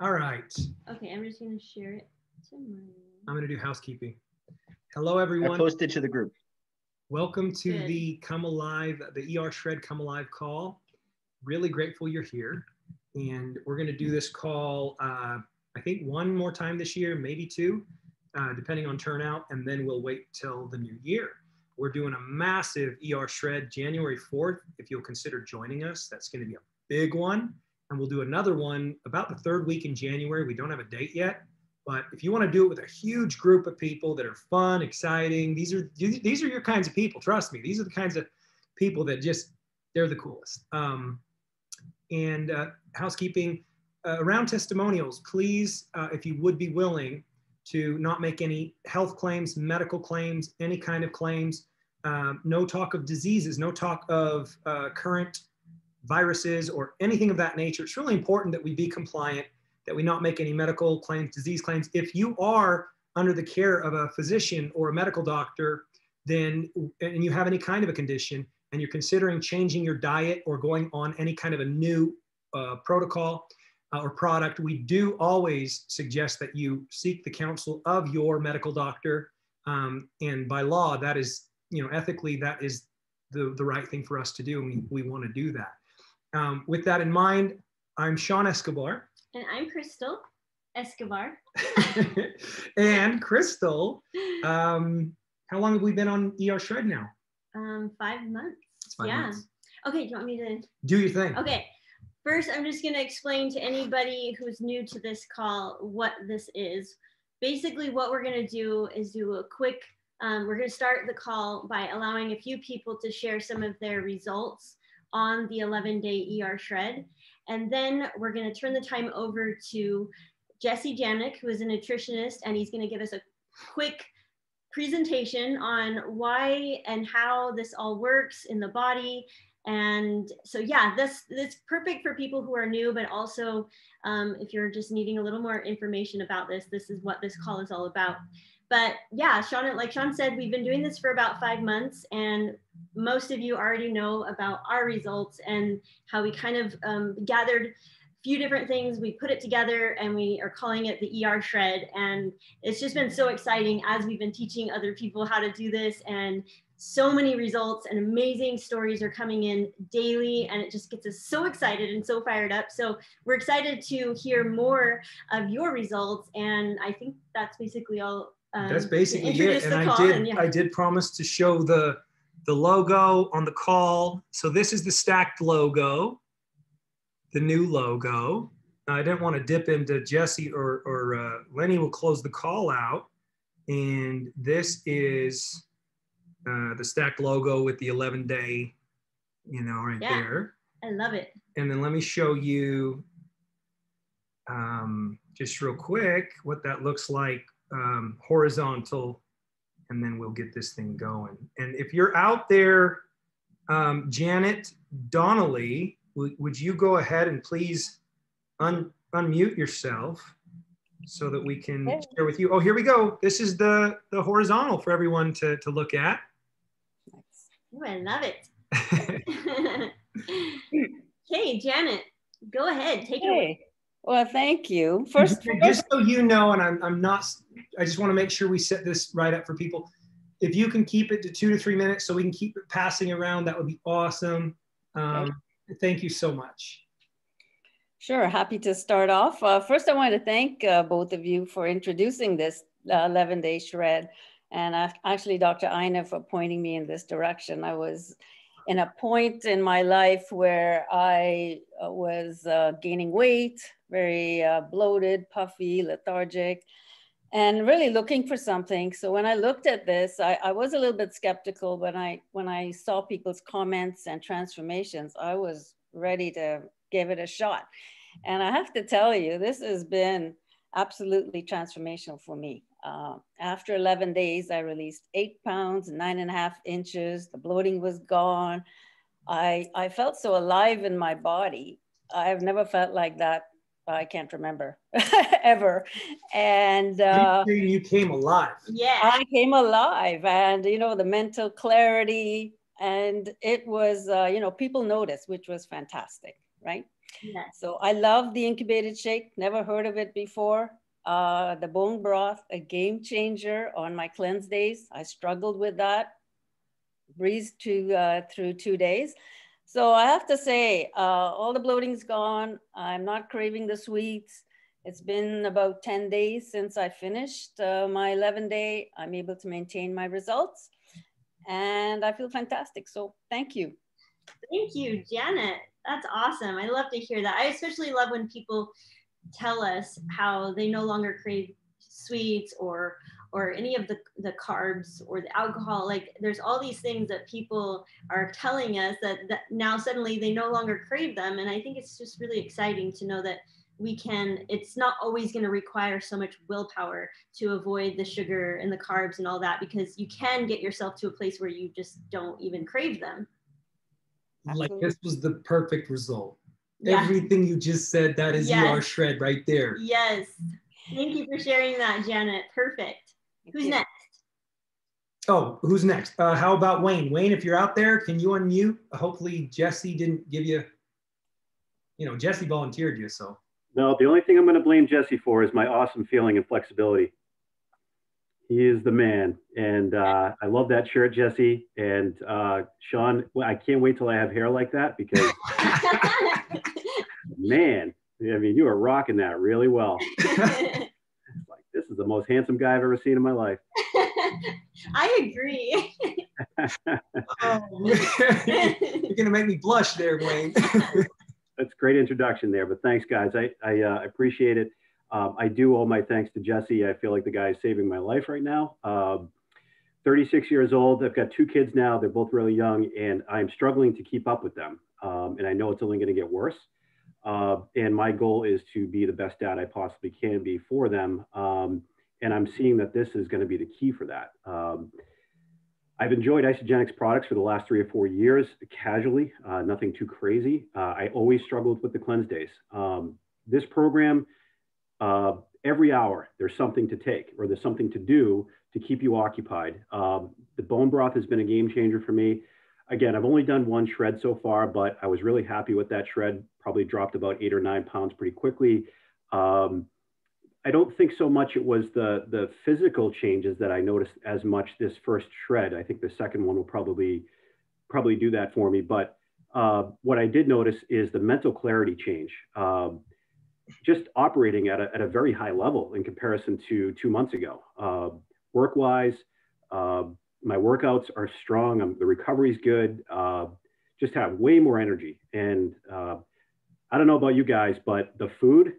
All right. Okay, I'm just going to share it to my... I'm going to do housekeeping. Hello, I everyone. posted to the group. Welcome to Good. the Come Alive, the erShred Come Alive call. Really grateful you're here. And we're going to do this call, I think one more time this year, maybe two, depending on turnout. And then we'll wait till the new year. We're doing a massive erShred January 4th. If you'll consider joining us, that's going to be a big one. And we'll do another one about the third week in January. We don't have a date yet, but if you want to do it with a huge group of people that are fun, exciting, these are your kinds of people. Trust me, these are the kinds of people that they're the coolest. Housekeeping around testimonials, please, if you would be willing to not make any health claims, medical claims, any kind of claims, no talk of diseases, no talk of current viruses or anything of that nature. It's really important that we be compliant, that we not make any medical claims, disease claims. If you are under the care of a physician or a medical doctor, then, and you have any kind of a condition, and you're considering changing your diet or going on any kind of a new protocol or product, we do always suggest that you seek the counsel of your medical doctor. And by law, that is, ethically, that is the right thing for us to do. And we want to do that. With that in mind, I'm Sean Escobar. And I'm Crystal Escobar. And Crystal, how long have we been on erShred now? 5 months. It's 5 yeah. months. Okay, do you want me to? Do your thing. Okay. First, I'm just going to explain to anybody who's new to this call what this is. Basically, what we're going to do is do a quick, we're going to start the call by allowing a few people to share some of their results on the 11-day erShred. And then we're going to turn the time over to Jesse Jamnick, who is a nutritionist, and he's going to give us a quick presentation on why and how this all works in the body. And so, yeah, that's perfect for people who are new, but also if you're just needing a little more information about this, this is what this call is all about. But yeah, Sean, like Sean said, we've been doing this for about 5 months, and most of you already know about our results and how we kind of gathered a few different things. We put it together and we are calling it the erShred. And it's just been so exciting as we've been teaching other people how to do this, and so many results and amazing stories are coming in daily, and it just gets us so excited and so fired up. So we're excited to hear more of your results. And I think that's basically all. That's basically it. And I did promise to show the logo on the call. So this is the stacked logo, the new logo. I didn't want to dip into Jesse or Lenny will close the call out. And this is the stacked logo with the 11-day, right there. I love it. And then let me show you just real quick what that looks like horizontal, and then we'll get this thing going. And if you're out there, Janet Donnelly, would you go ahead and please unmute yourself so that we can share with you. Oh, here we go. This is the horizontal for everyone to look at. Ooh, I love it. Hey, Janet, go ahead, take it away. Well, thank you. First, just so you know, and I just want to make sure we set this right up for people. If you can keep it to 2 to 3 minutes so we can keep it passing around, that would be awesome. Thank you so much. Sure, happy to start off. First, I want to thank both of you for introducing this 11-day shred. And actually, Dr. Ina for pointing me in this direction. I was in a point in my life where I was gaining weight, very bloated, puffy, lethargic, and really looking for something. So when I looked at this, I was a little bit skeptical, but when I saw people's comments and transformations, I was ready to give it a shot. And I have to tell you, this has been absolutely transformational for me. After 11 days, I released 8 pounds, 9.5 inches. The bloating was gone. I felt so alive in my body. I've never felt like that. I can't remember ever. And you came alive. Yeah, I came alive, and the mental clarity, and it was people noticed, which was fantastic, right? Yes. So I love the incubated shake, never heard of it before. The bone broth, a game changer on my cleanse days. I struggled with that, breezed through 2 days. So I have to say, all the bloating's gone. I'm not craving the sweets. It's been about 10 days since I finished my 11-day. I'm able to maintain my results and I feel fantastic. So thank you. Thank you, Janet. That's awesome. I love to hear that. I especially love when people tell us how they no longer crave sweets or any of the carbs or the alcohol. Like there's all these things that people are telling us that now suddenly they no longer crave them. And I think it's just really exciting to know that it's not always going to require so much willpower to avoid the sugar and the carbs and all that, because you can get yourself to a place where you just don't even crave them. Like this was the perfect result. Yeah. Everything you just said, that is erShred right there. Yes. Thank you for sharing that, Janet. Perfect. Who's next? Oh, who's next? How about Wayne? Wayne, if you're out there, can you unmute? Hopefully Jesse didn't give you, Jesse volunteered you, so. No, the only thing I'm going to blame Jesse for is my awesome feeling and flexibility. He is the man. And I love that shirt, Jesse. And Sean, I can't wait till I have hair like that because, man, I mean, you are rocking that really well. Like, this is the most handsome guy I've ever seen in my life. I agree. Oh, you're going to make me blush there, Wayne. That's a great introduction there, but thanks, guys. I appreciate it. I do owe my thanks to Jesse. I feel like the guy is saving my life right now. 36 years old. I've got 2 kids now. They're both really young, and I'm struggling to keep up with them. And I know it's only going to get worse. And my goal is to be the best dad I possibly can be for them. And I'm seeing that this is going to be the key for that. I've enjoyed Isagenix products for the last 3 or 4 years, casually, nothing too crazy. I always struggled with the cleanse days. This program, every hour, there's something to take or there's something to do to keep you occupied. The bone broth has been a game changer for me. Again, I've only done 1 shred so far, but I was really happy with that shred, probably dropped about 8 or 9 pounds pretty quickly. I don't think so much it was the physical changes that I noticed as much this first shred. I think the second one will probably do that for me. But what I did notice is the mental clarity change. Just operating at a very high level in comparison to 2 months ago. Work-wise, my workouts are strong. The recovery's good. Just have way more energy. And I don't know about you guys, but the food,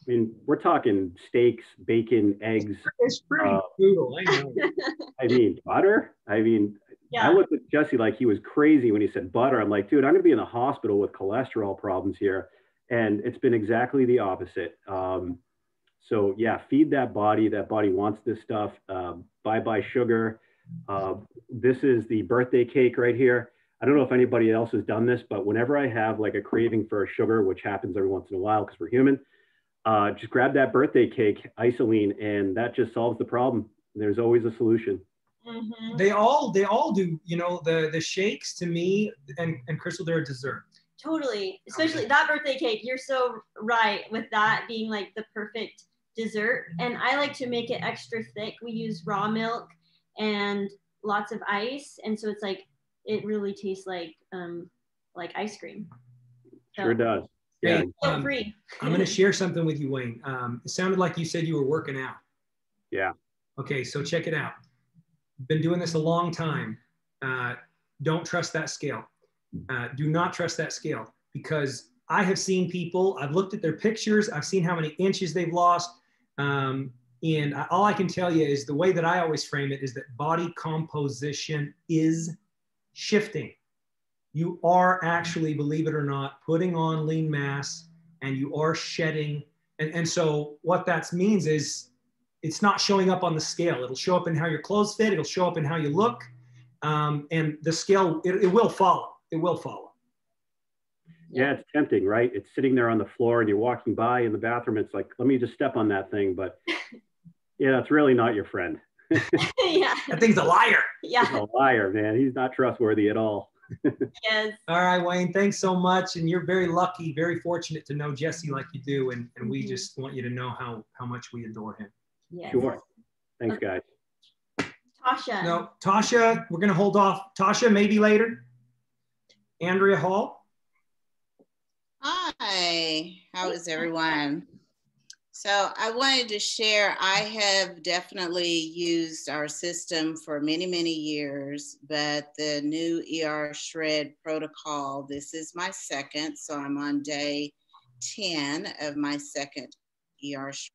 I mean, we're talking steaks, bacon, eggs. It's pretty brutal, I know. I mean, butter. I mean, yeah. I looked at Jesse like he was crazy when he said butter. I'm like, dude, I'm going to be in the hospital with cholesterol problems here. And it's been exactly the opposite. So yeah, feed that body. That body wants this stuff. Bye-bye sugar. This is the birthday cake right here. I don't know if anybody else has done this, but whenever I have like a craving for sugar, which happens every once in a while because we're human, just grab that birthday cake, isoline, and that just solves the problem. There's always a solution. Mm-hmm. They all do, the shakes to me and Crystal, they're a dessert. Totally. Especially that birthday cake. You're so right with that being like the perfect dessert. And I like to make it extra thick. We use raw milk and lots of ice. And so it's like, it really tastes like ice cream. So, Sure does. Yeah. So free. I'm going to share something with you, Wayne. It sounded like you said you were working out. Yeah. Okay, so check it out. Been doing this a long time. Don't trust that scale. Do not trust that scale, because I have seen people, I've looked at their pictures, I've seen how many inches they've lost. And all I can tell you is the way that I always frame it is that body composition is shifting. You are actually, believe it or not, putting on lean mass and you are shedding. And so what that means is it's not showing up on the scale. It'll show up in how your clothes fit. It'll show up in how you look. And the scale, it will follow. It will follow. Yeah, it's tempting, right? It's sitting there on the floor and you're walking by in the bathroom. It's like, let me just step on that thing. But yeah, it's really not your friend. Yeah. That thing's a liar. Yeah. He's a liar, man. He's not trustworthy at all. Yes. All right, Wayne, thanks so much. And you're very lucky, very fortunate to know Jesse like you do. And we just want you to know how much we adore him. Yes. Sure. Thanks, guys. Tasha. No, Tasha, we're going to hold off. Tasha, maybe later. Andrea Hall. Hi, how is everyone? So I wanted to share, I have definitely used our system for many, many years, but the new erShred protocol, this is my second, so I'm on day 10 of my second erShred.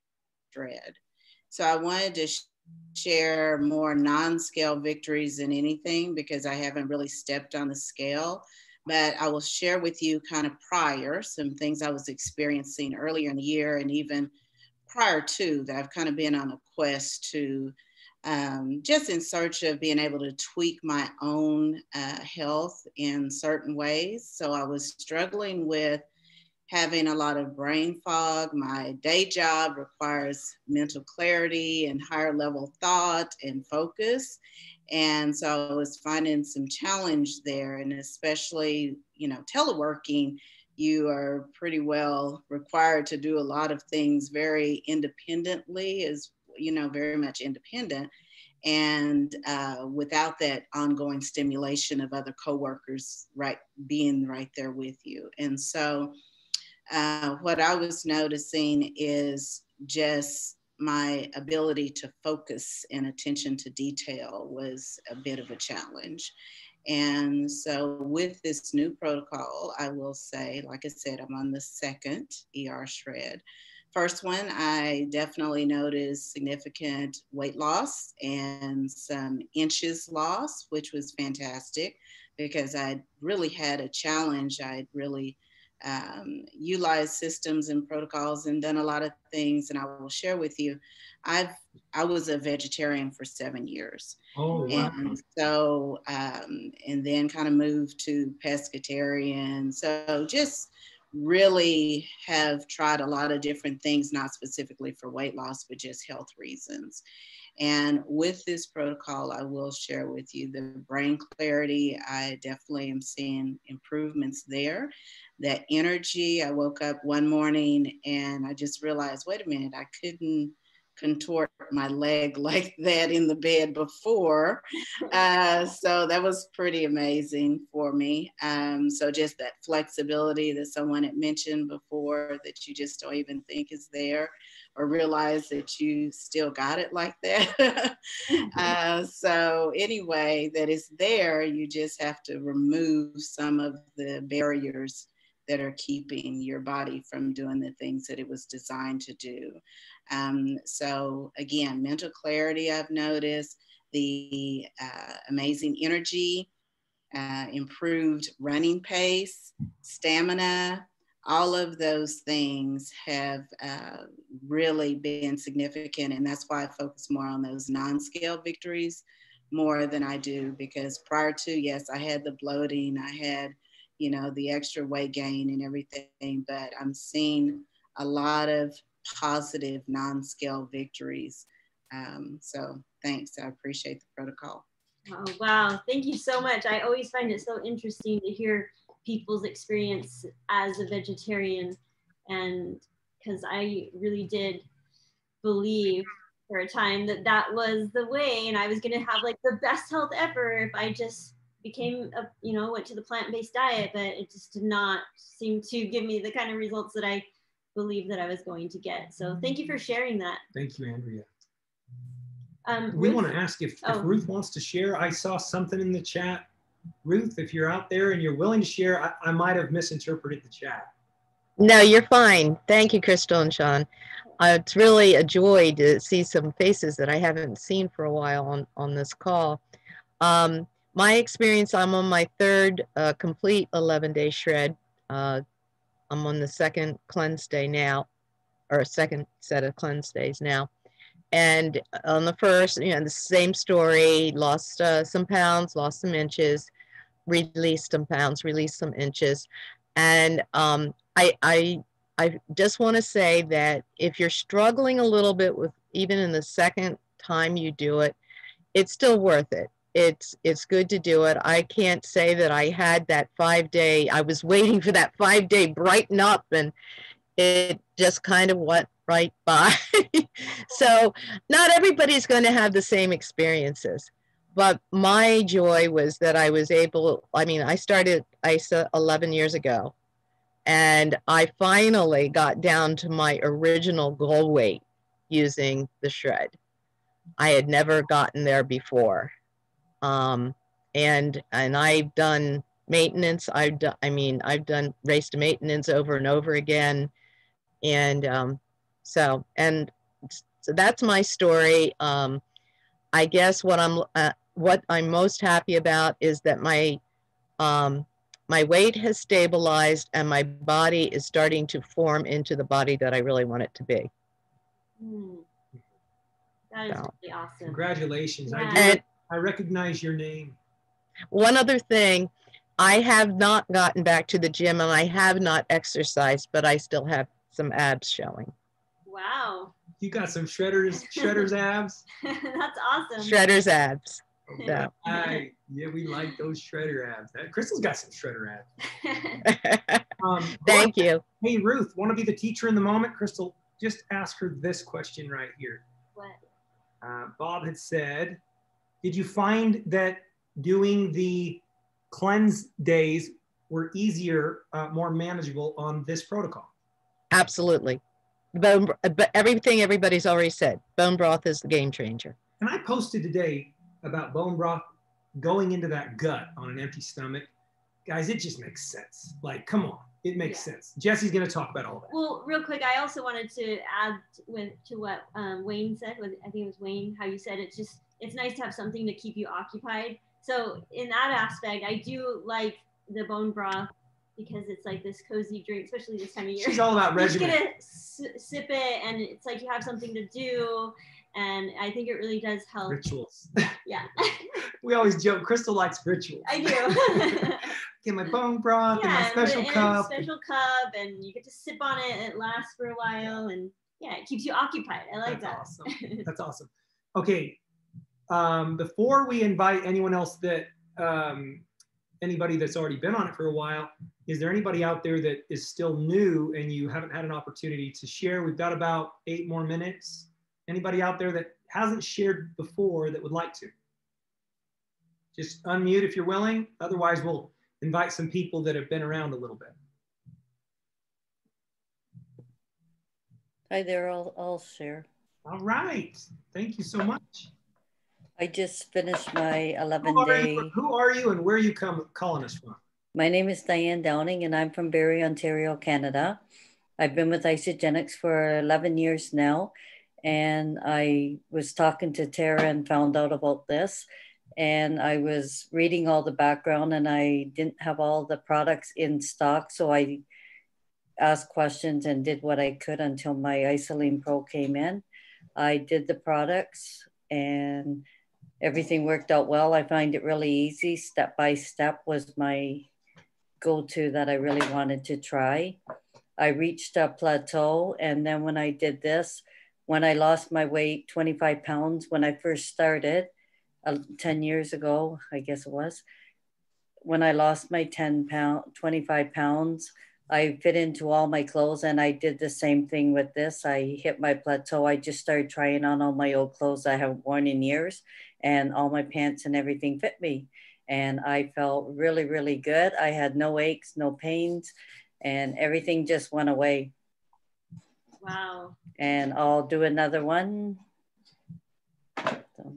So I wanted to share more non-scale victories than anything because I haven't really stepped on the scale. But I will share with you kind of prior, some things I was experiencing earlier in the year and even prior to that. I've kind of been on a quest to just in search of being able to tweak my own health in certain ways. So I was struggling with having a lot of brain fog. My day job requires mental clarity and higher level thought and focus. And so I was finding some challenge there, and especially, you know, teleworking, you are pretty well required to do a lot of things very independently, as you know, very much independent. And without that ongoing stimulation of other coworkers, being right there with you. And so what I was noticing is just my ability to focus and attention to detail was a bit of a challenge. And so with this new protocol, I will say, like I said, I'm on the second erShred. First one, I definitely noticed significant weight loss and some inches lost, which was fantastic because I really had a challenge. I'd really utilized systems and protocols and done a lot of things. And I will share with you, I was a vegetarian for 7 years. Oh, wow. And so, and then kind of moved to pescatarian. So just really have tried a lot of different things, not specifically for weight loss, but just health reasons. And with this protocol, I will share with you the brain clarity. I definitely am seeing improvements there. That energy, I woke up one morning and I just realized, wait a minute, I couldn't contort my leg like that in the bed before. So that was pretty amazing for me. So just that flexibility that someone had mentioned before that you just don't even think is there or realize that you still got it like that. So anyway, that is there, you just have to remove some of the barriers that are keeping your body from doing the things that it was designed to do. So again, mental clarity I've noticed, the amazing energy, improved running pace, stamina, all of those things have really been significant. And that's why I focus more on those non-scale victories more than I do, because prior to, yes, I had the bloating, I had, you know, the extra weight gain and everything, but I'm seeing a lot of positive non-scale victories. So thanks, I appreciate the protocol. Oh, wow, thank you so much. I always find it so interesting to hear people's experience as a vegetarian, and because I really did believe for a time that that was the way and I was going to have like the best health ever if I just became a, you know, went to the plant-based diet, but it just did not seem to give me the kind of results that I believed that I was going to get. So thank you for sharing that. Thank you, Andrea. We Ruth? want to ask if Ruth wants to share. I saw something in the chat. Ruth, if you're out there and you're willing to share, I might have misinterpreted the chat. No, you're fine. Thank you, Crystal and Sean. It's really a joy to see some faces that I haven't seen for a while on this call. My experience, I'm on my third complete 11-day shred. I'm on the second cleanse day now, or second set of cleanse days now. And on the first, you know, the same story, lost some pounds, lost some inches, released some pounds, released some inches. And I just want to say that if you're struggling a little bit with, even in the second time you do it, it's still worth it. it's good to do it. I can't say that I had that 5-day, I was waiting for that 5-day brighten up, and it just kind of went right by. So not everybody's going to have the same experiences, but my joy was that I was able, I mean, I started ISA 11 years ago, and I finally got down to my original goal weight using the shred. I had never gotten there before. And I've done maintenance. I've done race to maintenance over and over again. And so that's my story. I guess what I'm most happy about is that my weight has stabilized and my body is starting to form into the body that I really want it to be. That is really awesome. Congratulations. Yeah. I recognize your name. One other thing, I have not gotten back to the gym and I have not exercised, but I still have some abs showing. Wow. You got some shredders abs? That's awesome. Shredders abs. So. Yeah, we like those shredder abs. Crystal's got some shredder abs. Thank you. Hey, Ruth, want to be the teacher in the moment? Crystal, just ask her this question right here. What? Bob had said, did you find that doing the cleanse days were easier, more manageable on this protocol? Absolutely. But everything everybody's already said, bone broth is the game changer. And I posted today about bone broth going into that gut on an empty stomach. Guys, it just makes sense. Like, come on, it makes sense. Jesse's going to talk about all that. Well, real quick, I also wanted to add to what Wayne said. I think it was Wayne, how you said it's nice to have something to keep you occupied. So in that aspect, I do like the bone broth because it's like this cozy drink, especially this time of year. She's all about regimen. You're just gonna sip it, and it's like you have something to do. And I think it really does help. Rituals. Yeah. We always joke, Crystal likes rituals. I do. Get my bone broth and my special cup. Special cup, and you get to sip on it, and it lasts for a while, and yeah, it keeps you occupied. I like that. Awesome. That's awesome. Okay, before we invite anyone else that, anybody that's already been on it for a while, is there anybody out there that is still new and you haven't had an opportunity to share? We've got about 8 more minutes. Anybody out there that hasn't shared before that would like to? Just unmute if you're willing. Otherwise, we'll invite some people that have been around a little bit. Hi there, I'll share. All right. Thank you so much. I just finished my 11-day. Who are you and where are you calling us from? My name is Diane Downing and I'm from Barrie, Ontario, Canada. I've been with Isagenix for 11 years now. And I was talking to Tara and found out about this. And I was reading all the background and I didn't have all the products in stock. So I asked questions and did what I could until my Isoline Pro came in. I did the products and everything worked out well. I find it really easy. Step by step was my go-to that I really wanted to try. I reached a plateau. And then when I did this, when I lost my weight, 25 pounds, when I first started 10 years ago, I guess it was, when I lost my 25 pounds, I fit into all my clothes and I did the same thing with this. I hit my plateau. I just started trying on all my old clothes I haven't worn in years and all my pants and everything fit me. And I felt really, really good. I had no aches, no pains, and everything just went away. Wow. And I'll do another one. So,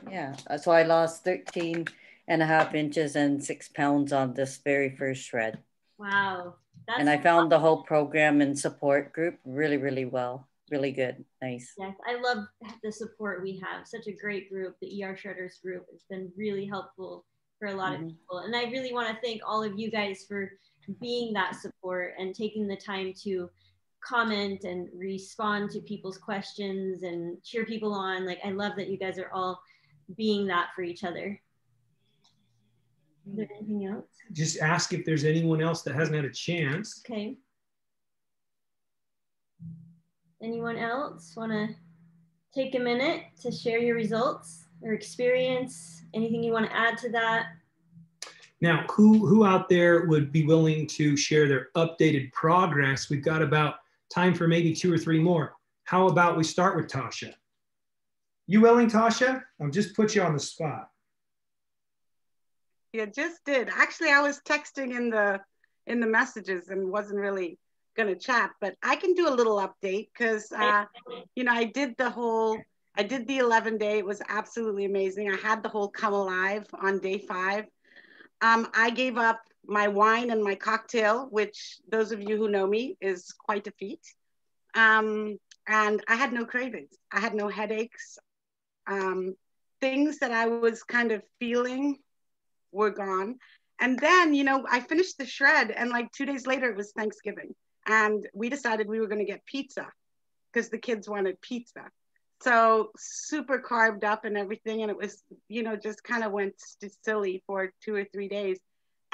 yeah, so I lost 13.5 inches and 6 pounds on this very first shred. Wow. And I found the whole program and support group really, really well. Really good. Nice. Yes, I love the support we have. Such a great group. The erShredders group. It's been really helpful for a lot of people. And I really want to thank all of you guys for being that support and taking the time to comment and respond to people's questions and cheer people on. Like, I love that you guys are all being that for each other. Is there anything else? Just ask if there's anyone else that hasn't had a chance. Okay. Anyone else want to take a minute to share your results? or experience? Anything you want to add to that? Now, who out there would be willing to share their updated progress? We've got about time for maybe 2 or 3 more. How about we start with Tasha? You willing, Tasha? I'll just put you on the spot. Yeah, just did. Actually, I was texting in the messages and wasn't really going to chat, but I can do a little update because, you know, I did the 11-day. It was absolutely amazing. I had the whole come alive on day 5. I gave up my wine and my cocktail, which those of you who know me is quite a feat. And I had no cravings. I had no headaches. Things that I was kind of feeling were gone. And then, you know, I finished the shred and like 2 days later, it was Thanksgiving. And we decided we were going to get pizza because the kids wanted pizza. So super carved up and everything. And it was, you know, just kind of went silly for 2 or 3 days.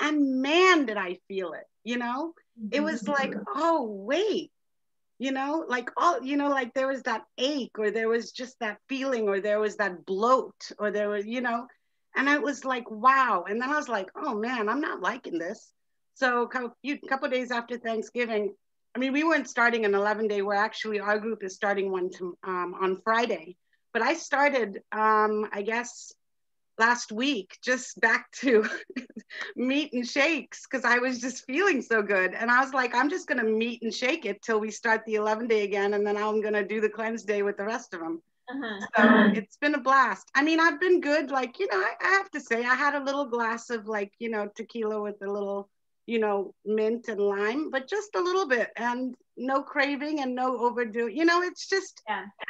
And man, did I feel it, you know? It was like, oh, wait, you know, like all, you know, like there was that ache or there was just that feeling or there was that bloat or there was, you know, and I was like, wow. And then I was like, oh man, I'm not liking this. So a couple of days after Thanksgiving, I mean, we weren't starting an 11-day. We're actually, our group is starting one on Friday. But I started, I guess, last week, just back to meat and shakes because I was just feeling so good. And I was like, I'm just going to meat and shake it till we start the 11-day again. And then I'm going to do the cleanse day with the rest of them. So it's been a blast. I mean, I've been good. Like, you know, I have to say I had a little glass of like, you know, tequila with a little, you know, mint and lime, but just a little bit and no craving and no overdo. You know, it's just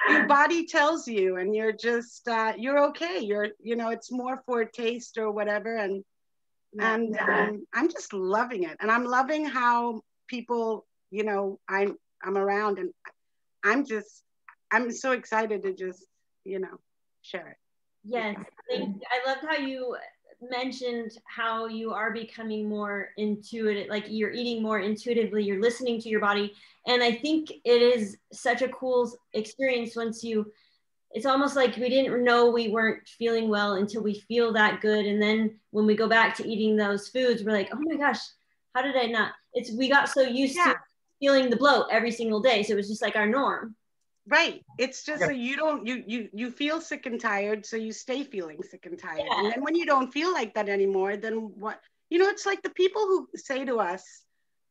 your body tells you and you're just, you're okay. You're, you know, it's more for taste or whatever. And I'm just loving it. And I'm loving how people, you know, I'm around and I'm so excited to just, you know, share it. Yes, I loved how you mentioned how you are becoming more intuitive, like you're eating more intuitively, you're listening to your body. And I think it is such a cool experience once it's almost like we didn't know we weren't feeling well until we feel that good. And then when we go back to eating those foods, we're like, oh my gosh, how did I not? We got so used to feeling the bloat every single day. So it was just like our norm. Right. It's just so you don't, you feel sick and tired. So you stay feeling sick and tired. And then when you don't feel like that anymore, then what, you know, it's like the people who say to us,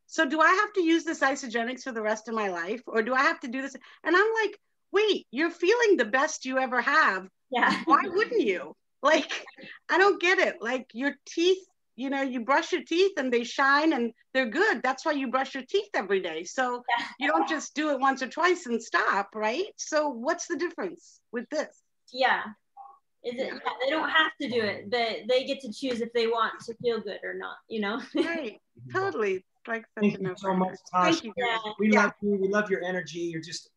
so do I have to use this Isagenix for the rest of my life? Or do I have to do this? And I'm like, wait, you're feeling the best you ever have. Yeah. Why wouldn't you? Like, I don't get it. Like your teeth, you know, you brush your teeth and they shine and they're good. That's why you brush your teeth every day. So you don't just do it once or twice and stop, right? So what's the difference with this? Yeah. They don't have to do it, but they get to choose if they want to feel good or not, you know? Right. Totally. Like Thank you so much, Tasha. Thank you, guys. We love you. We love your energy. You're just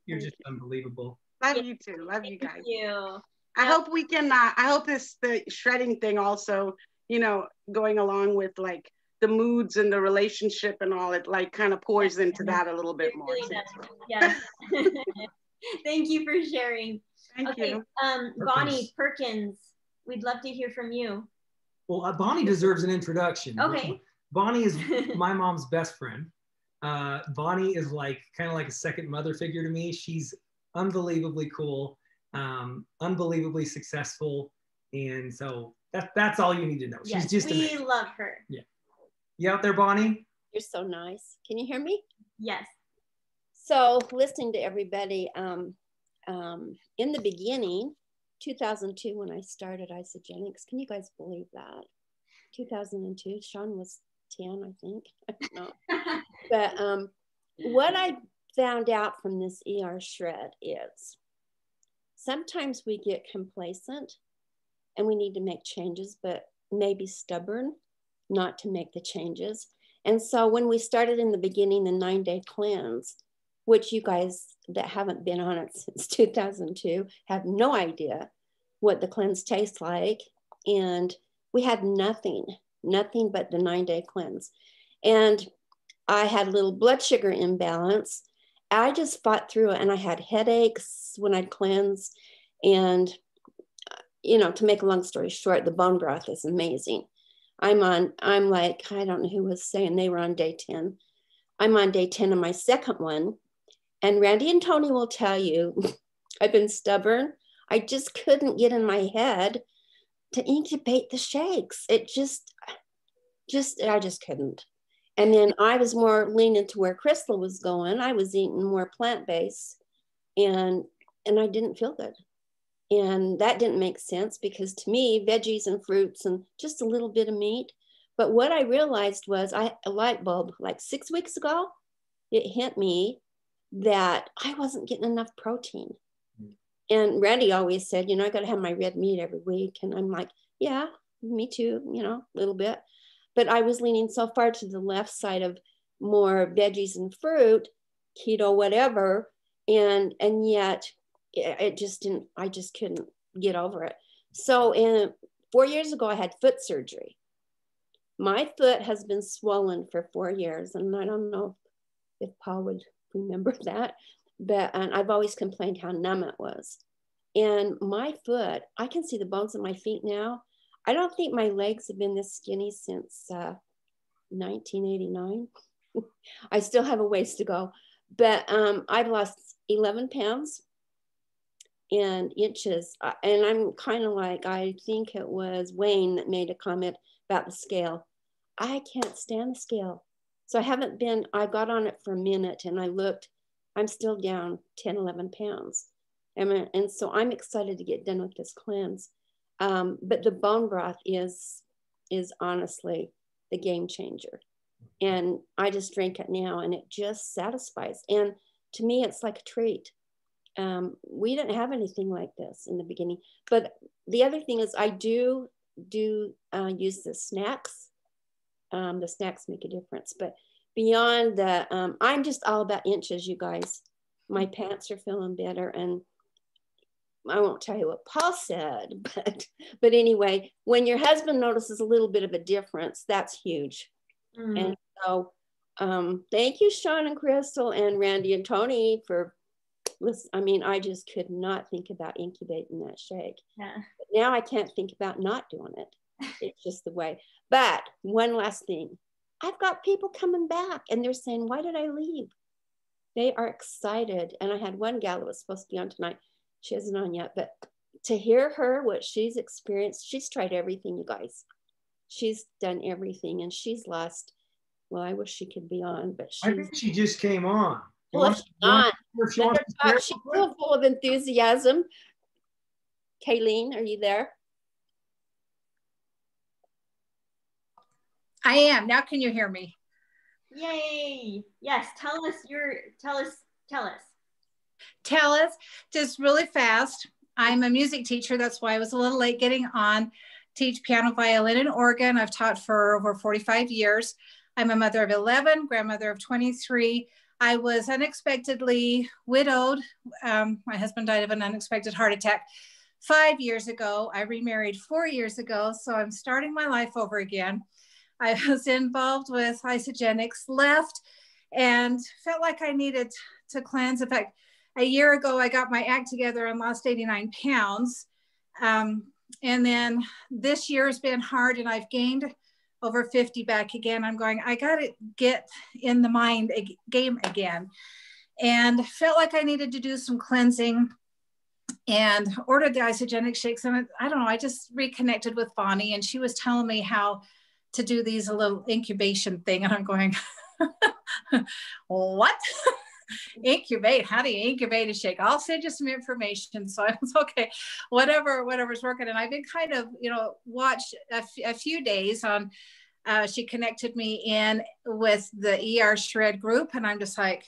unbelievable. Love you too. Love you guys. Thank you. I hope we can, I hope the shredding thing also, you know, going along with like the moods and the relationship and all, it like kind of pours into that a little bit more. Really does. Yes. Thank you for sharing. Thank you. Bonnie Perkins, we'd love to hear from you. Well, Bonnie deserves an introduction. Okay. Bonnie is my mom's best friend. Bonnie is like kind of like a second mother figure to me. She's unbelievably cool, unbelievably successful. And so that's all you need to know. Yes, she's just we amazing. love her. Yeah. You out there, Bonnie? You're so nice. Can you hear me? Yes. So listening to everybody, in the beginning, 2002, when I started Isagenix, can you guys believe that? 2002, Sean was 10, I think. I don't know. But what I found out from this erShred is sometimes we get complacent and we need to make changes, but maybe stubborn not to make the changes. And so when we started in the beginning, the 9-day cleanse, which you guys that haven't been on it since 2002 have no idea what the cleanse tastes like. And we had nothing but the 9-day cleanse. And I had a little blood sugar imbalance. I just fought through it, and I had headaches when I'd cleanse. And you know, to make a long story short, the bone broth is amazing. I'm like, I don't know who was saying they were on day 10. I'm on day 10 of my second one. And Randy and Tony will tell you, I've been stubborn. I just couldn't get in my head to incubate the shakes. It I just couldn't. And then I was more leaning to where Crystal was going. I was eating more plant-based and I didn't feel good. And that didn't make sense because to me, veggies and fruits and just a little bit of meat. But what I realized was a light bulb, like 6 weeks ago, it hit me that I wasn't getting enough protein. And Randy always said, you know, I got to have my red meat every week. And I'm like, yeah, me too, you know, a little bit. But I was leaning so far to the left side of more veggies and fruit, keto, whatever. And yet it just didn't, I just couldn't get over it. So 4 years ago, I had foot surgery. My foot has been swollen for 4 years. And I don't know if Paul would remember that, but and I've always complained how numb it was. And my foot, I can see the bones in my feet now. I don't think my legs have been this skinny since 1989. I still have a ways to go, but I've lost 11 pounds and inches. And I'm kind of like, I think it was Wayne that made a comment about the scale. I can't stand the scale. So I got on it for a minute and I looked, I'm still down 10, 11 pounds. And so I'm excited to get done with this cleanse. But the bone broth is honestly the game changer. And I just drink it now and it just satisfies. And to me, it's like a treat. We didn't have anything like this in the beginning. But the other thing is I do use the snacks. The snacks make a difference. But beyond that, I'm just all about inches, you guys. My pants are feeling better. And I won't tell you what Paul said, but anyway, when your husband notices a little bit of a difference, that's huge. And so thank you, Sean and Crystal and Randy and Tony for listening. I mean, I just could not think about incubating that shake. Yeah. But now I can't think about not doing it. It's just the way. But one last thing, I've got people coming back and they're saying, why did I leave? They are excited. And I had one gal that was supposed to be on tonight. She isn't on yet, but to hear her, what she's experienced, she's tried everything, you guys. She's done everything and she's lost. Well, I wish she could be on, but I think she just came on. Well, she's on. She's so full of enthusiasm. Kayleen, are you there? I am. Now can you hear me? Yay. Yes, tell us just really fast. I'm a music teacher. That's why I was a little late getting on. Teach piano, violin, and organ. I've taught for over 45 years. I'm a mother of 11, grandmother of 23. I was unexpectedly widowed. My husband died of an unexpected heart attack 5 years ago. I remarried 4 years ago. So I'm starting my life over again. I was involved with Isagenix, left, and felt like I needed to cleanse. In fact, a year ago, I got my act together and lost 89 pounds. And then this year has been hard and I've gained over 50 back again. I'm going, I got to get in the mind game again. And felt like I needed to do some cleansing and ordered the Isagenix shakes. And I don't know, I just reconnected with Bonnie and she was telling me how to do these, a little incubation thing. And I'm going, what? Incubate? How do you incubate a shake? I'll send you some information. So I was okay, whatever's working. And I've been kind of, watched a few days on, she connected me in with the erShred group. And I'm just like,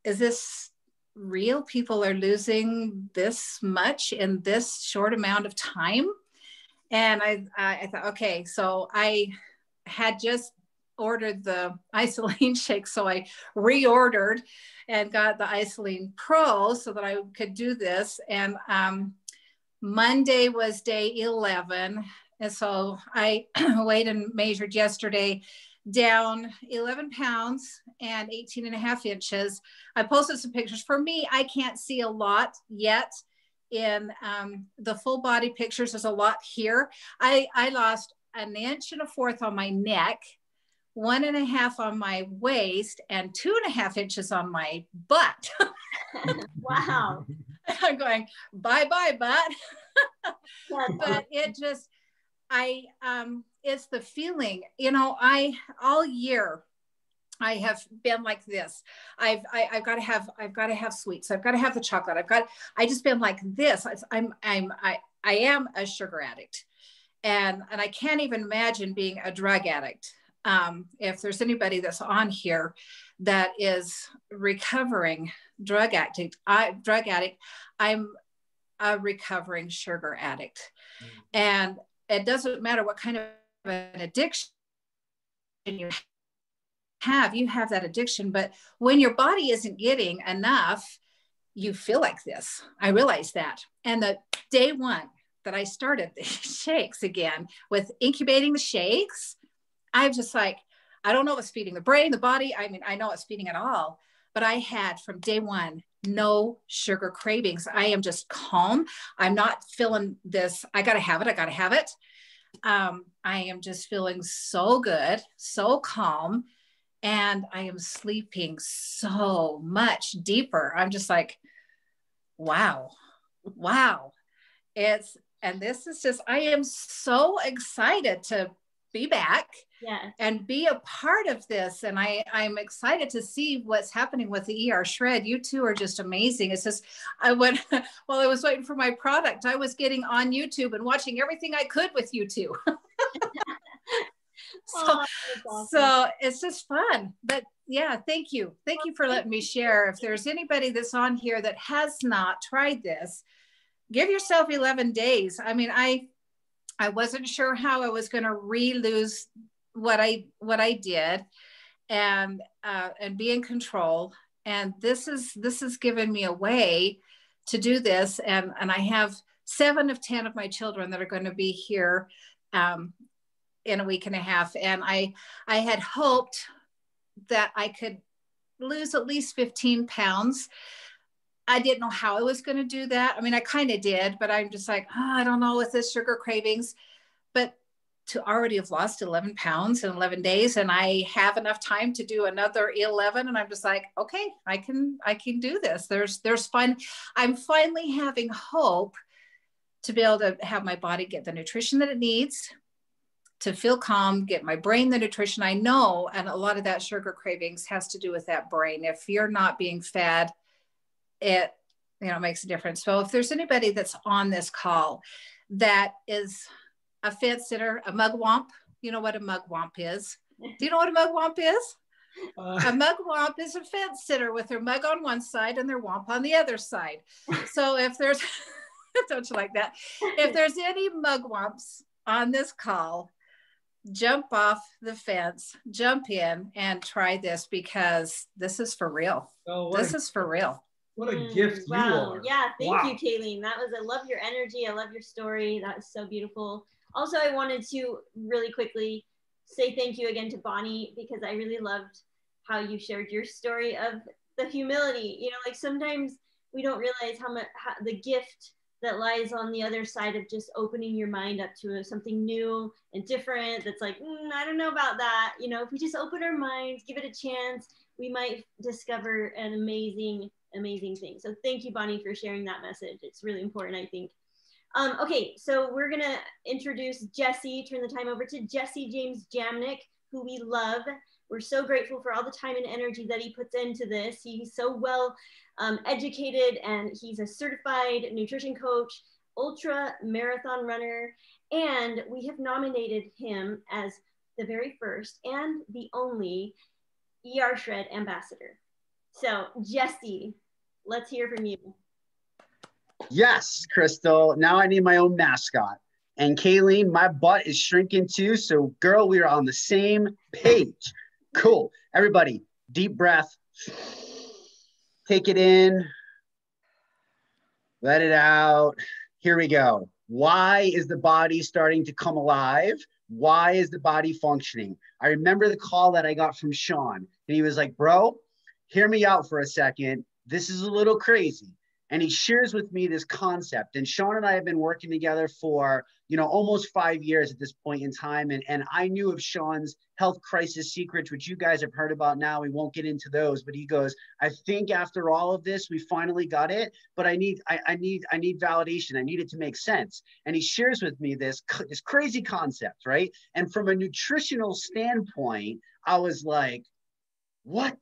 is this real? People are losing this much in this short amount of time. And I thought, okay, so I had just ordered the Isoline shake. So I reordered and got the Isoline Pro so that I could do this. And Monday was day 11. And so I weighed and measured yesterday, down 11 pounds and 18.5 inches. I posted some pictures. For me, I can't see a lot yet in the full body pictures. There's a lot here. I lost 1 1/4 inches on my neck, 1.5 inches on my waist, and 2.5 inches on my butt. Wow. I'm going, bye-bye, butt. But it just, it's the feeling, you know, all year, I have been like this. I've got to have sweets. I've got to have the chocolate. I just been like this. I am a sugar addict, and I can't even imagine being a drug addict. If there's anybody that's on here that is recovering drug addict, I'm a recovering sugar addict. And it doesn't matter what kind of an addiction you have that addiction, but when your body isn't getting enough, you feel like this. I realized that. And the day one that I started the shakes again with incubating the shakes, I'm just like, I don't know what's feeding the brain, the body. I mean, I know it's feeding it all, but I had from day one, no sugar cravings. I am just calm. I'm not feeling this. I got to have it. I got to have it. I am just feeling so good, so calm. And I am sleeping so much deeper. I'm just like, wow. And this is just, I am so excited to be back and be a part of this. And I'm excited to see what's happening with the erShred. You two are just amazing. It's just, while I was waiting for my product, I was getting on YouTube and watching everything I could with you two. So it's just fun. But yeah, thank you for letting me share. If there's anybody that's on here that has not tried this, give yourself 11 days. I mean, I wasn't sure how I was going to lose what I did and be in control. And this has given me a way to do this. And I have 7 of 10 of my children that are going to be here in a week and a half. And I had hoped that I could lose at least 15 pounds. I didn't know how I was going to do that. I mean, I kind of did, but I'm just like, I don't know with this sugar cravings. But to already have lost 11 pounds in 11 days, and I have enough time to do another 11, and I'm just like, okay, I can do this. There's fun. I'm finally having hope to be able to have my body get the nutrition that it needs, to feel calm, get my brain the nutrition I know. And a lot of that sugar cravings has to do with that brain. If you're not being fed, it, makes a difference. So if there's anybody that's on this call that is a fence sitter, a mugwump, you know what a mugwump is? Do you know what a mugwump is? A mugwump is a fence sitter with their mug on one side and their womp on the other side. So if there's, don't you like that? If there's any mugwumps on this call, jump off the fence, jump in and try this, because this is for real. This is for real. What a gift you are. Yeah, thank you, Kayleen. I love your energy. I love your story. That was so beautiful. Also, I wanted to really quickly say thank you again to Bonnie, because I really loved how you shared your story of the humility. Like sometimes we don't realize how the gift that lies on the other side of just opening your mind up to something new and different. That's like, I don't know about that. If we just open our minds, give it a chance, we might discover an amazing thing. So thank you, Bonnie, for sharing that message. It's really important, I think. Okay, so we're gonna introduce Jesse, turn the time over to Jesse James Jamnick, who we love. We're so grateful for all the time and energy that he puts into this. He's so well educated, and he's a certified nutrition coach, ultra marathon runner, and we have nominated him as the very first and the only erShred ambassador. So Jesse, let's hear from you. Yes, Crystal. Now I need my own mascot. And Kayleen, my butt is shrinking too. So girl, we are on the same page. Cool. Everybody, deep breath. Take it in. Let it out. Here we go. Why is the body starting to come alive? Why is the body functioning? I remember the call that I got from Sean, and he was like, bro, hear me out for a second. This is a little crazy. And he shares with me this concept. And Sean and I have been working together for, you know, almost 5 years at this point in time. And I knew of Sean's health crisis secrets, which you guys have heard about now. We won't get into those, but he goes, I think after all of this, we finally got it, but I need validation. I need it to make sense. And he shares with me this crazy concept, right? And from a nutritional standpoint, I was like, what?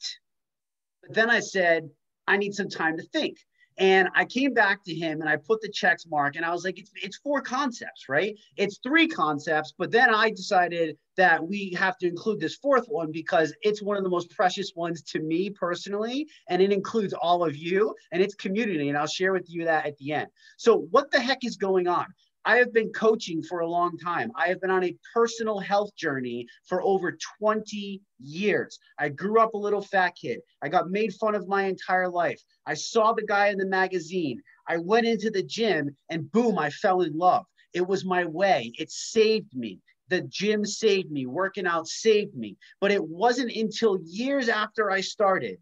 But then I said, I need some time to think. And I came back to him and I put the checks mark and I was like, it's 4 concepts, right? It's 3 concepts, but then I decided that we have to include this 4th one because it's one of the most precious ones to me personally, and it includes all of you and it's community. And I'll share with you that at the end. So what the heck is going on? I have been coaching for a long time. I have been on a personal health journey for over 20 years. I grew up a little fat kid. I got made fun of my entire life. I saw the guy in the magazine. I went into the gym and boom, I fell in love. It was my way. It saved me. The gym saved me. Working out saved me. But it wasn't until years after I started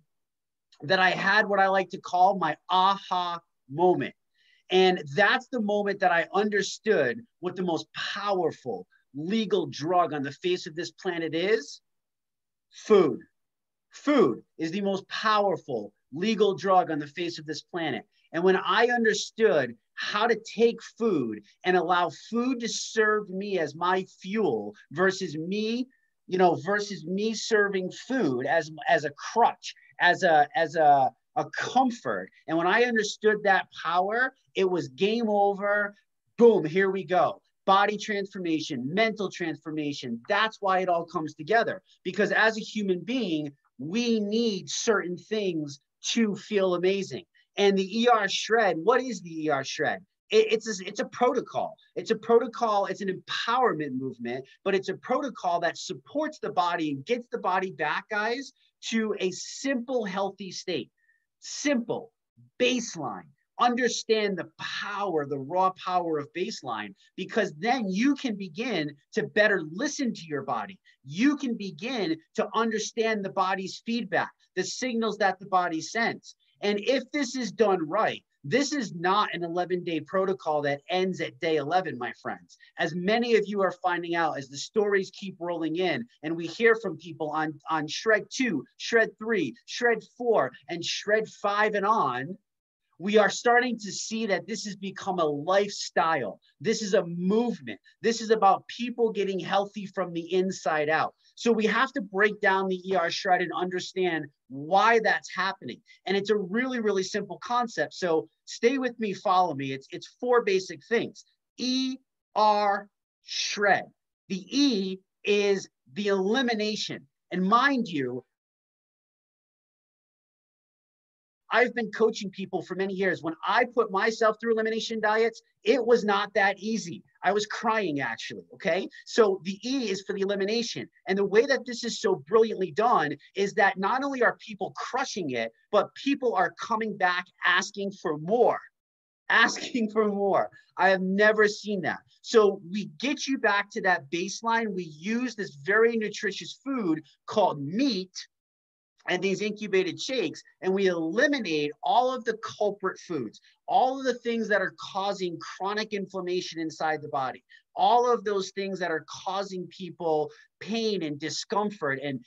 that I had what I like to call my aha moment. And that's the moment that I understood what the most powerful legal drug on the face of this planet is. Food. Food is the most powerful legal drug on the face of this planet. And when I understood how to take food and allow food to serve me as my fuel versus me, versus me serving food as a crutch, as a comfort. And when I understood that power, it was game over. Boom, here we go. Body transformation, mental transformation. That's why it all comes together. Because as a human being, we need certain things to feel amazing. And the erShred, what is the erShred? It's a protocol. It's a protocol. It's an empowerment movement, but it's a protocol that supports the body and gets the body back, guys, to a simple, healthy state. Simple, baseline. Understand the power, the raw power of baseline, because then you can begin to better listen to your body. You can begin to understand the body's feedback, the signals that the body sends. And if this is done right, this is not an 11-day protocol that ends at day 11, my friends. As many of you are finding out, as the stories keep rolling in, and we hear from people on Shred 2, Shred 3, Shred 4, and Shred 5 and on, we are starting to see that this has become a lifestyle. This is a movement. This is about people getting healthy from the inside out. So we have to break down the erShred and understand why that's happening. And it's a really, really simple concept. So stay with me, follow me. It's 4 basic things. erShred. The E is the elimination. And mind you, I've been coaching people for many years. When I put myself through elimination diets, it was not that easy. I was crying, actually, okay? So the E is for the elimination. And the way that this is so brilliantly done is that not only are people crushing it, but people are coming back asking for more. Asking for more. I have never seen that. So we get you back to that baseline. We use this very nutritious food called meat and these incubated shakes, and we eliminate all of the culprit foods, all of the things that are causing chronic inflammation inside the body, all of those things that are causing people pain and discomfort and,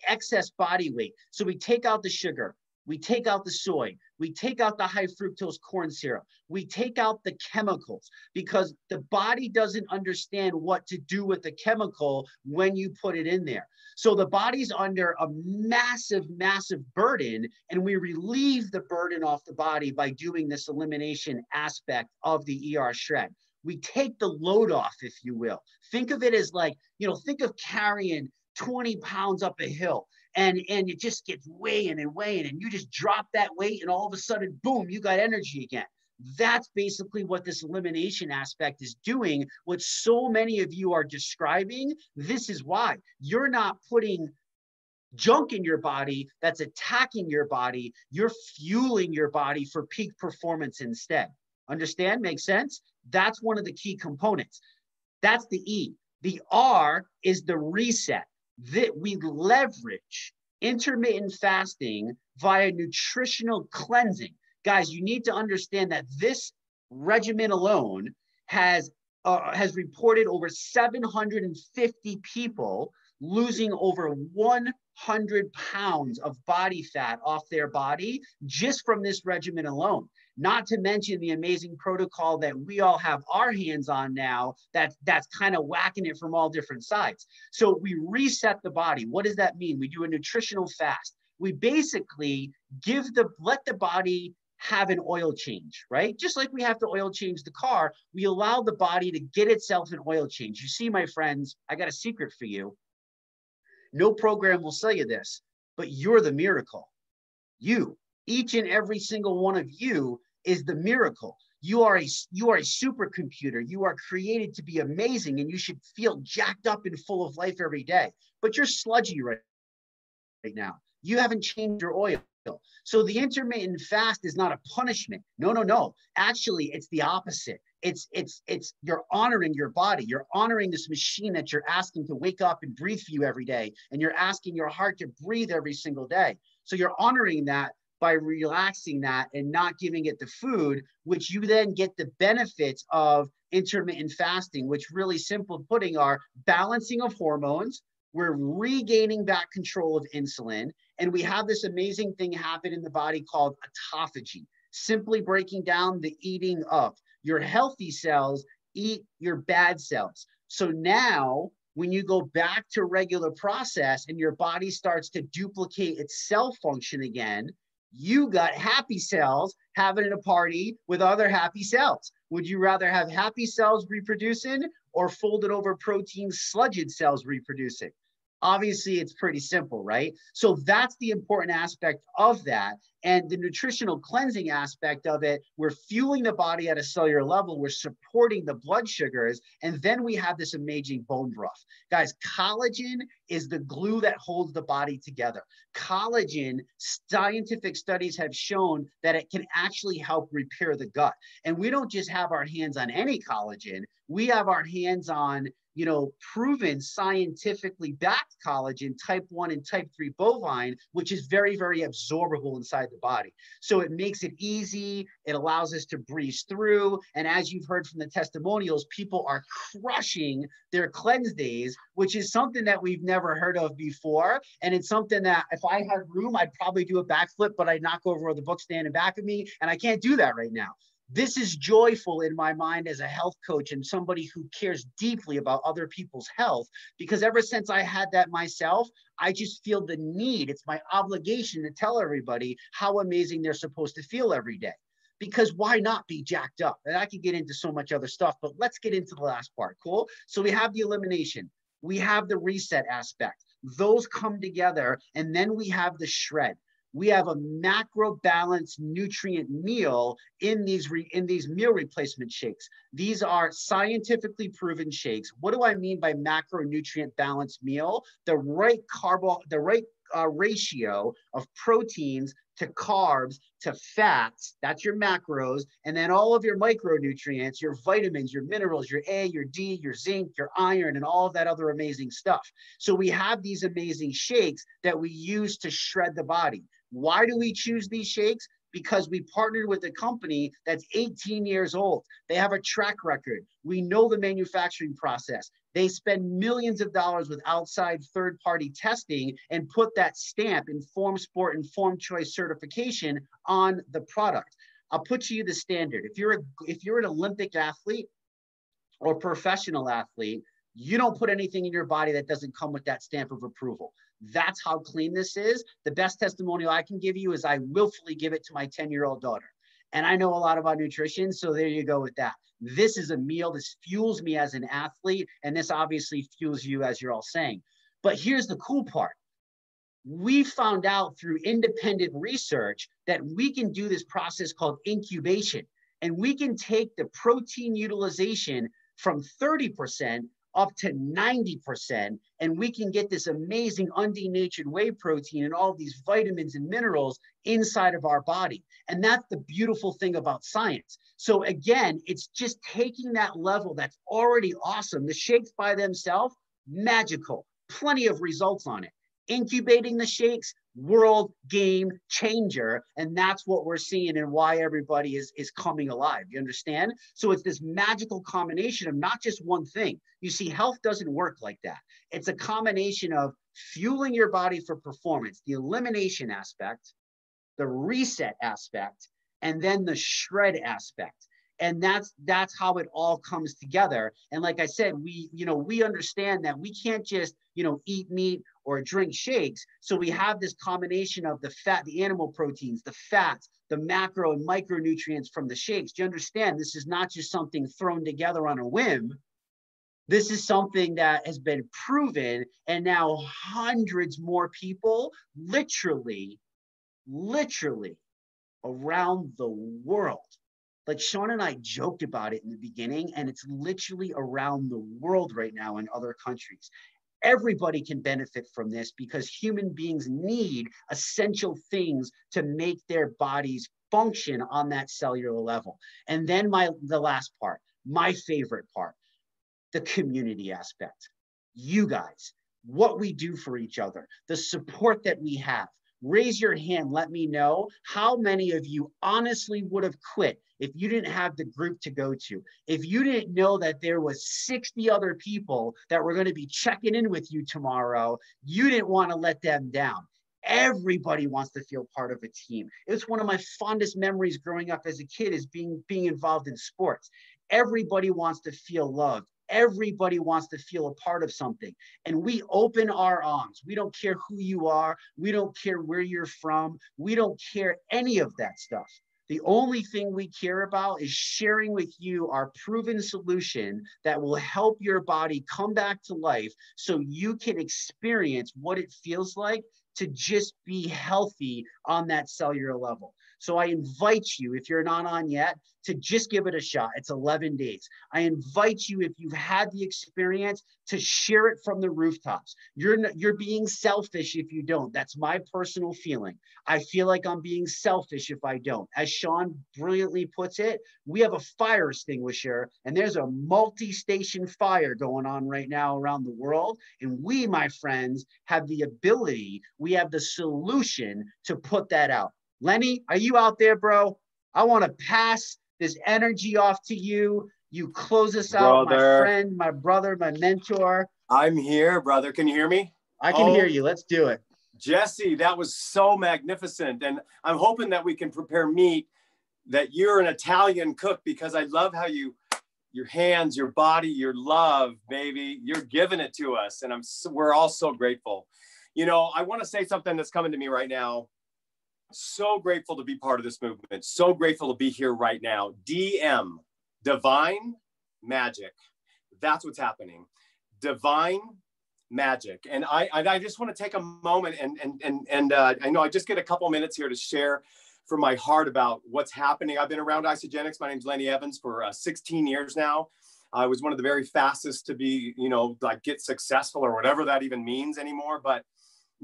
excess body weight. So we take out the sugar, we take out the soy, we take out the high fructose corn syrup, we take out the chemicals, because the body doesn't understand what to do with the chemical when you put it in there. So the body's under a massive, massive burden, and we relieve the burden off the body by doing this elimination aspect of the erShred. We take the load off, if you will. Think of it as like, think of carrying 20 pounds up a hill. And it just gets weighing and weighing, and you just drop that weight, and all of a sudden, boom, you got energy again. That's basically what this elimination aspect is doing. What so many of you are describing, this is why. You're not putting junk in your body that's attacking your body. You're fueling your body for peak performance instead. Understand? Make sense? That's one of the key components. That's the E. The R is the reset. That we leverage intermittent fasting via nutritional cleansing. Guys, you need to understand that this regimen alone has reported over 750 people losing over 100 pounds of body fat off their body just from this regimen alone. Not to mention the amazing protocol that we all have our hands on now that's kind of whacking it from all different sides. So we reset the body. What does that mean? We do a nutritional fast. We basically let the body have an oil change, right? Just like we have to oil change the car, we allow the body to get itself an oil change. You see, my friends, I got a secret for you. No program will sell you this, but you're the miracle. You, each and every single one of you is the miracle. You are a supercomputer. You are created to be amazing, and you should feel jacked up and full of life every day. But you're sludgy right now. You haven't changed your oil. So the intermittent fast is not a punishment. No, no, no. Actually, it's the opposite. It's you're honoring your body. You're honoring this machine that you're asking to wake up and breathe for you every day. And you're asking your heart to breathe every single day. So you're honoring that by relaxing that and not giving it the food, which you then get the benefits of intermittent fasting, which really simple putting are balancing of hormones. We're regaining back control of insulin. And we have this amazing thing happen in the body called autophagy, simply breaking down the eating of. Your healthy cells eat your bad cells. So now when you go back to regular process and your body starts to duplicate its cell function again, you got happy cells having a party with other happy cells. Would you rather have happy cells reproducing or folded over protein sludged cells reproducing? Obviously, it's pretty simple, right? So that's the important aspect of that. And the nutritional cleansing aspect of it, we're fueling the body at a cellular level. We're supporting the blood sugars. And then we have this amazing bone broth. Guys, collagen is the glue that holds the body together. Collagen, scientific studies have shown that it can actually help repair the gut. And we don't just have our hands on any collagen. We have our hands on proven scientifically backed collagen, type 1 and type 3 bovine, which is very, very absorbable inside the body. So it makes it easy. It allows us to breeze through. And as you've heard from the testimonials, people are crushing their cleanse days, which is something that we've never heard of before. And it's something that if I had room, I'd probably do a backflip, but I'd knock over the book stand in back of me. And I can't do that right now. This is joyful in my mind as a health coach and somebody who cares deeply about other people's health, because ever since I had that myself, I just feel the need. It's my obligation to tell everybody how amazing they're supposed to feel every day. Because why not be jacked up? And I could get into so much other stuff, but let's get into the last part. Cool. So we have the elimination. We have the reset aspect. Those come together, and then we have the shred. We have a macro balanced nutrient meal in these meal replacement shakes. These are scientifically proven shakes. What do I mean by macronutrient balanced meal? The right ratio of proteins to carbs to fats, that's your macros, and then all of your micronutrients, your vitamins, your minerals, your A, your D, your zinc, your iron, and all of that other amazing stuff. So we have these amazing shakes that we use to shred the body. Why do we choose these shakes? Because we partnered with a company that's 18 years old. They have a track record. We know the manufacturing process. They spend millions of dollars with outside third-party testing and put that stamp, Informed Sport, Informed Choice certification on the product. I'll put you the standard. If you're an Olympic athlete or professional athlete, you don't put anything in your body that doesn't come with that stamp of approval. That's how clean this is. The best testimonial I can give you is I willfully give it to my 10-year-old daughter. And I know a lot about nutrition, so there you go with that. This is a meal. This fuels me as an athlete, and this obviously fuels you, as you're all saying. But here's the cool part. We found out through independent research that we can do this process called incubation, and we can take the protein utilization from 30% up to 90%, and we can get this amazing undenatured whey protein and all these vitamins and minerals inside of our body. And that's the beautiful thing about science. So again, it's just taking that level that's already awesome. The shakes by themselves, magical, plenty of results on it. Incubating the shakes, world game changer. And that's what we're seeing and why everybody is coming alive. You understand? So it's this magical combination of not just one thing. You see, health doesn't work like that. It's a combination of fueling your body for performance, the elimination aspect, the reset aspect, and then the shred aspect. And that's how it all comes together. And like I said, we understand that we can't just, eat meat or drink shakes. So we have this combination of the fat, the animal proteins, the fats, the macro and micronutrients from the shakes. Do you understand? This is not just something thrown together on a whim. This is something that has been proven, and now hundreds more people, literally around the world. Like Sean and I joked about it in the beginning, and it's literally around the world right now in other countries. Everybody can benefit from this because human beings need essential things to make their bodies function on that cellular level. And then the last part, my favorite part, the community aspect. You guys, what we do for each other, the support that we have. Raise your hand, let me know how many of you honestly would have quit if you didn't have the group to go to, if you didn't know that there was 60 other people that were going to be checking in with you tomorrow. You didn't want to let them down. Everybody wants to feel part of a team. It's one of my fondest memories growing up as a kid is being involved in sports. Everybody wants to feel loved. Everybody wants to feel a part of something. And we open our arms. We don't care who you are. We don't care where you're from. We don't care any of that stuff. The only thing we care about is sharing with you our proven solution that will help your body come back to life so you can experience what it feels like to just be healthy on that cellular level. So I invite you, if you're not on yet, to just give it a shot. It's 11 days. I invite you, if you've had the experience, to share it from the rooftops. You're being selfish if you don't. That's my personal feeling. I feel like I'm being selfish if I don't. As Sean brilliantly puts it, we have a fire extinguisher, and there's a multi-station fire going on right now around the world. And we, my friends, have the ability, we have the solution to put that out. Lenny, are you out there, bro? I want to pass this energy off to you. You close us out, my friend, my brother, my mentor. I'm here, brother. Can you hear me? I can hear you. Let's do it. Jesse, that was so magnificent. And I'm hoping that we can prepare meat, that you're an Italian cook, because I love how your hands, your body, your love, baby, you're giving it to us. And we're all so grateful. I want to say something that's coming to me right now. So grateful to be part of this movement. So grateful to be here right now. DM, divine magic. That's what's happening. Divine magic. And I just want to take a moment and I know I just get a couple minutes here to share from my heart about what's happening. I've been around Isagenix. My name's Lenny Evans for 16 years now. I was one of the very fastest to be, like get successful or whatever that even means anymore. But,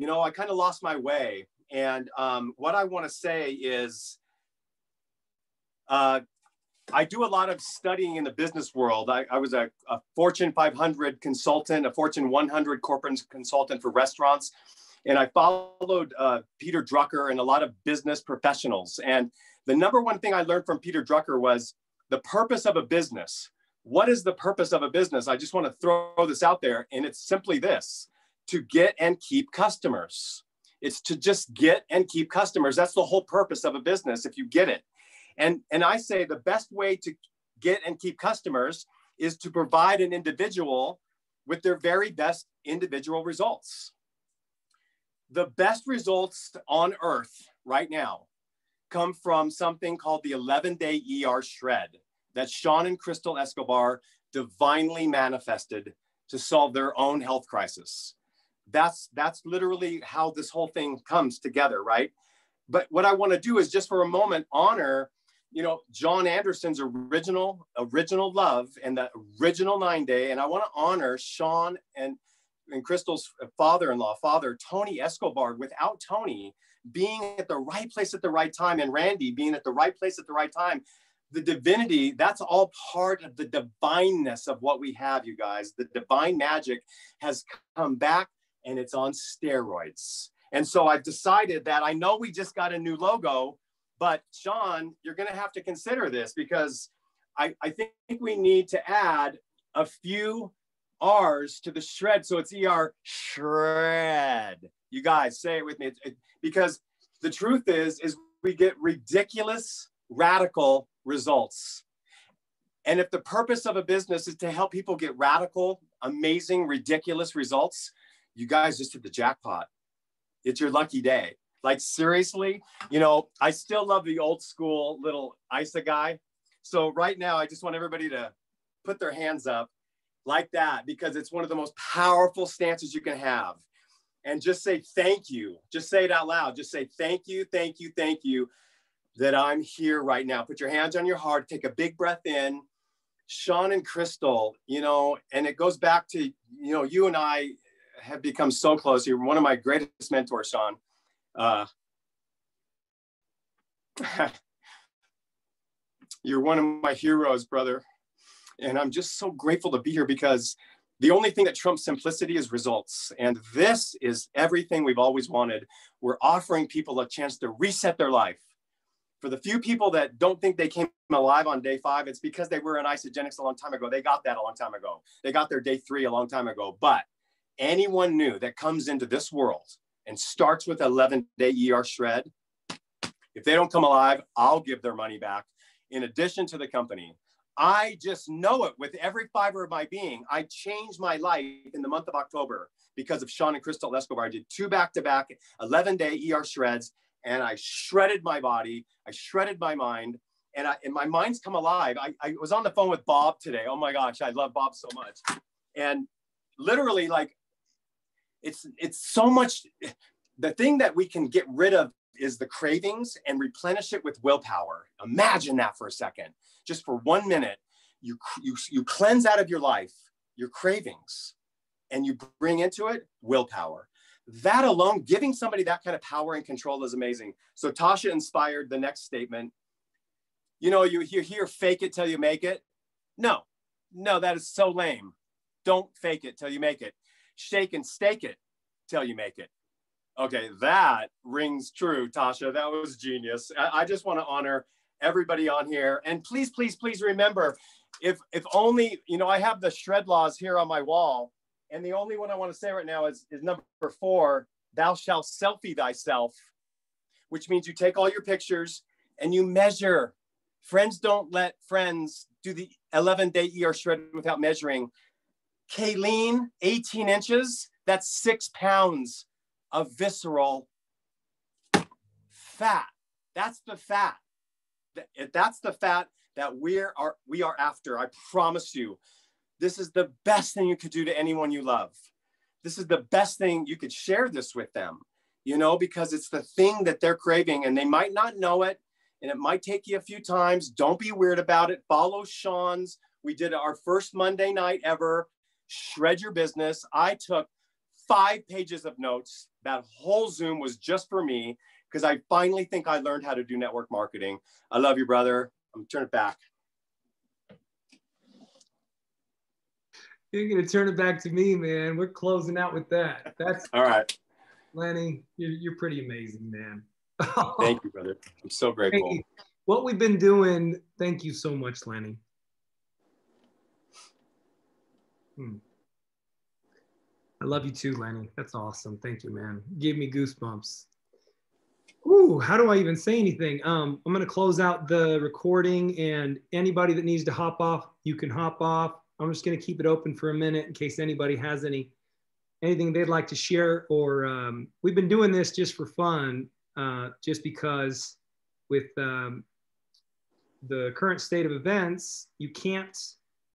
I kind of lost my way. And what I want to say is I do a lot of studying in the business world. I was a Fortune 500 consultant, a Fortune 100 corporate consultant for restaurants. And I followed Peter Drucker and a lot of business professionals. And the number one thing I learned from Peter Drucker was the purpose of a business. What is the purpose of a business? I just want to throw this out there. And it's simply this: to get and keep customers. It's to just get and keep customers. That's the whole purpose of a business, if you get it. And I say the best way to get and keep customers is to provide an individual with their very best individual results. The best results on earth right now come from something called the 11-day erShred that Sean and Crystal Escobar divinely manifested to solve their own health crisis. That's literally how this whole thing comes together, right? But what I want to do is just for a moment honor, John Anderson's original love and the original 9-day. And I want to honor Sean and Crystal's father-in-law, Father Tony Escobar. Without Tony being at the right place at the right time, and Randy being at the right place at the right time, the divinity, that's all part of the divineness of what we have, you guys. The divine magic has come back and it's on steroids. And so I've decided that I know we just got a new logo, but Sean, you're going to have to consider this because I think we need to add a few R's to the shred. So it's erShred. You guys say it with me because the truth is we get ridiculous, radical results. And if the purpose of a business is to help people get radical, amazing, ridiculous results, you guys just hit the jackpot. It's your lucky day. Like seriously, you know, I still love the old school little Isa guy. So right now, I just want everybody to put their hands up like that because it's one of the most powerful stances you can have. And just say thank you. Just say it out loud. Just say thank you, thank you, thank you that I'm here right now. Put your hands on your heart. Take a big breath in. Sean and Crystal, you know, and it goes back to, you know, you and I have become so close. You're one of my greatest mentors, Sean. You're one of my heroes, brother. And I'm just so grateful to be here because the only thing that trumps simplicity is results. And this is everything we've always wanted. We're offering people a chance to reset their life. For the few people that don't think they came alive on day 5, it's because they were in Isagenix a long time ago. They got that a long time ago. They got their day 3 a long time ago. But anyone new that comes into this world and starts with 11-day erShred, if they don't come alive, I'll give their money back. In addition to the company, I just know it with every fiber of my being. I changed my life in the month of October because of Sean and Crystal Escobar. I did 2 back-to-back 11-day erShreds, and I shredded my body. I shredded my mind, and my mind's come alive. I was on the phone with Bob today. Oh my gosh, I love Bob so much. And literally, like, it's so much. The thing that we can get rid of is the cravings and replenish it with willpower. Imagine that for a second. Just for 1 minute, you cleanse out of your life your cravings and you bring into it willpower. That alone, giving somebody that kind of power and control is amazing. So Tasha inspired the next statement. You know, you hear fake it till you make it. No, that is so lame. Don't fake it till you make it. Shake and stake it till you make it. Okay, that rings true, Tasha. That was genius. I just want to honor everybody on here. And please, please, please remember, if only, you know, I have the shred laws here on my wall. And the only one I want to say right now is number 4, thou shalt selfie thyself, which means you take all your pictures and you measure. Friends don't let friends do the 11-day erShred without measuring. Kayleen, 18 inches, that's 6 pounds of visceral fat. That's the fat. That's the fat that we are after. I promise you. This is the best thing you could do to anyone you love. This is the best thing you could share this with them, you know, because it's the thing that they're craving and they might not know it. And it might take you a few times. Don't be weird about it. Follow Sean's. We did our first Monday night ever. Shred your business. I took 5 pages of notes. That whole Zoom was just for me because I finally think I learned how to do network marketing. I love you, brother. I'm turning it back. You're going to turn it back to me, man. We're closing out with that. That's all right. Lenny, you're pretty amazing, man. Thank you, brother. I'm so grateful. Hey, what we've been doing, thank you so much, Lenny. I love you too, Lenny. That's awesome. Thank you, man. Give me goosebumps. Ooh, how do I even say anything? I'm going to close out the recording, and anybody that needs to hop off, you can hop off. I'm just going to keep it open for a minute in case anybody has anything they'd like to share, or we've been doing this just for fun, just because with the current state of events, you can't